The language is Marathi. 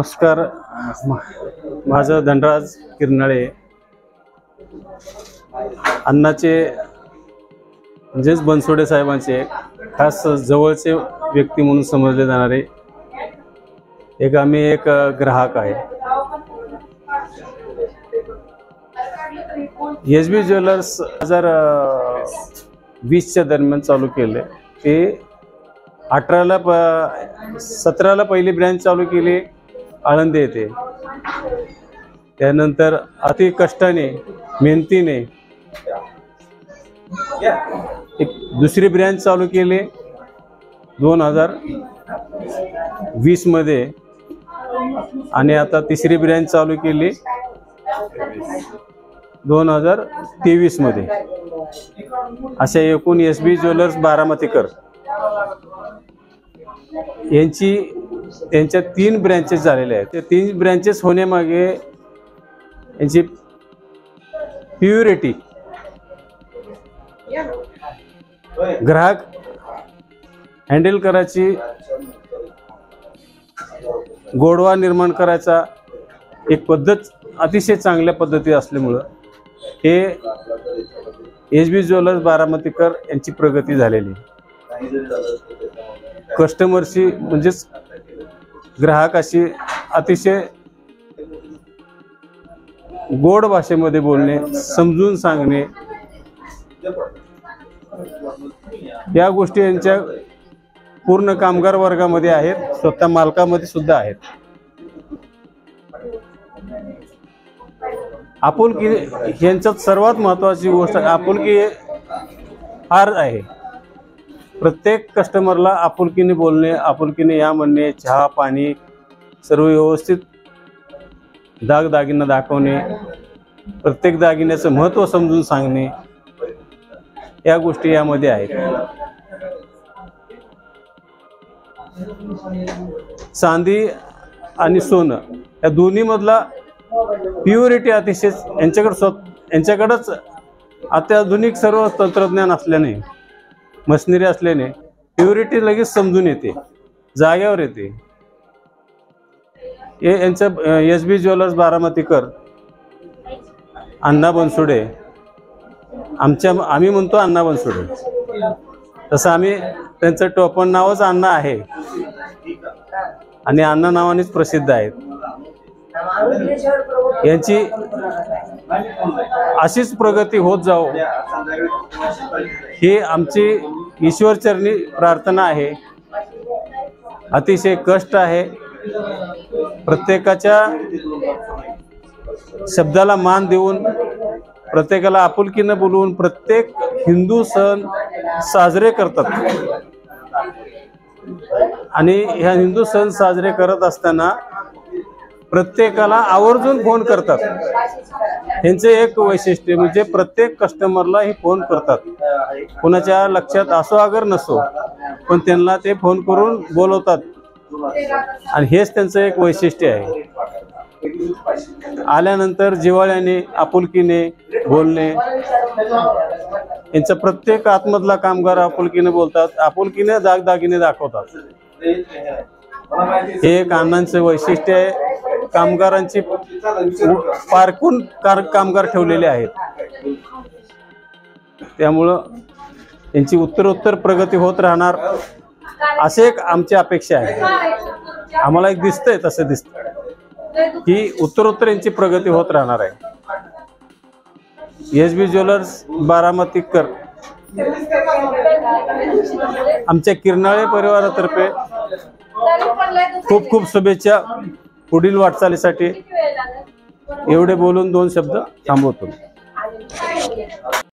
नमस्कार, माझं धनराज किरनाळे. अण्णाचे म्हणजेच बनसोडे साहेबांचे खास जवळचे व्यक्ती म्हणून समजले जाणारे आम्ही एक ग्राहक आहे. एसबी ज्वेलर्स 2020च्या दरम्यान चालू केले. ते 17ला पहिली ब्रँच चालू केली आळंदी येथे. त्यानंतर अति कष्टाने मेहनतीने एक दुसरी ब्रँच चालू केली 2020 मध्ये, आणि आता तिसरी ब्रँच चालू केली 2023 मध्ये. अशा एकूण एसबी ज्वेलर्स बारामतीकर यांच्या 3 ब्रँचेस झालेल्या आहेत. ते 3 ब्रँचेस होण्यामागे यांची प्युरिटी, ग्राहक हँडल करायची, गोडवा निर्माण करायचा एक पद्धत अतिशय चांगल्या पद्धती असल्यामुळं हे एसबी ज्वेलर्स बारामतीकर यांची प्रगती झालेली. कस्टमरशी म्हणजेच ग्राहकाशी अतिशय गोड भाषेमध्ये बोलणे, समजून सांगणे, या गोष्टी यांच्या पूर्ण कामगार वर्गामध्ये आहेत, स्वतः मालकामध्ये सुद्धा आहेत. आपुलकी यांच्यात सर्वात महत्त्वाची गोष्ट आपुलकी फार आहे. प्रत्येक कस्टमरला आपुलकीने बोलणे, आपुलकीने या म्हणणे, चहा पाणी सर्व व्यवस्थित, दागदागिना दाखवणे, प्रत्येक दागिन्याचं महत्त्व समजून सांगणे, या गोष्टी यामध्ये आहेत. चांदी आणि सोनं या दोन्ही मधला प्युरिटी अतिशय यांच्याकडंच अत्याधुनिक सर्व तंत्रज्ञान असल्याने, मशिनरी असल्याने प्युरिटी लगेच समजून येते, जाग्यावर येते. हे यांचं एसबी ज्वेलर्स बारामतीकर अण्णा बनसोडे, आम्ही म्हणतो अण्णा बनसोडे, तसं आम्ही त्यांचं टोपण नावच अण्णा आहे आणि अण्णा नावानेच प्रसिद्ध आहेत. यांची अशीच प्रगती होत जाओ ही आमची ईश्वरचरणी प्रार्थना आहे. अतिशय कष्ट आहे. प्रत्येकाच्या शब्दाला मान देऊन, प्रत्येकाला आपुलकीनं बोलवून प्रत्येक हिंदू सण साजरे करतात. आणि ह्या हिंदू सण साजरे करत असताना प्रत्येकाला आवर्जून फोन करतात. यांचे एक वैशिष्ट्य म्हणजे प्रत्येक कस्टमरला हे फोन करतात. कोणाच्या लक्षात असो अगर नसो, पण त्यांना ते फोन करून बोलवतात, आणि हेच त्यांचं एक वैशिष्ट्य आहे. आल्यानंतर जिव्हाळ्याने आपुलकीने बोलणे. यांचा प्रत्येक आतमधला कामगार आपुलकीने बोलतात, आपुलकीने दागदागिने दाखवतात. हे एक अण्णांचं वैशिष्ट्य आहे. कामगारांची पारखून कामगार ठेवलेले आहेत. त्यामुळं यांची उत्तरोत्तर प्रगती होत राहणार असे एक आमची अपेक्षा आहे. आम्हाला एक दिसतंय, तसं दिसतंय की उत्तरोत्तर यांची प्रगती होत राहणार आहे. एसबी ज्वेलर्स बारामतीकर आमच्या किरनाळे परिवारातर्फे खूप खूप शुभेच्छा पुढील वाटचालीसाठी. एवढे बोलून 2 शब्द थांबवतो.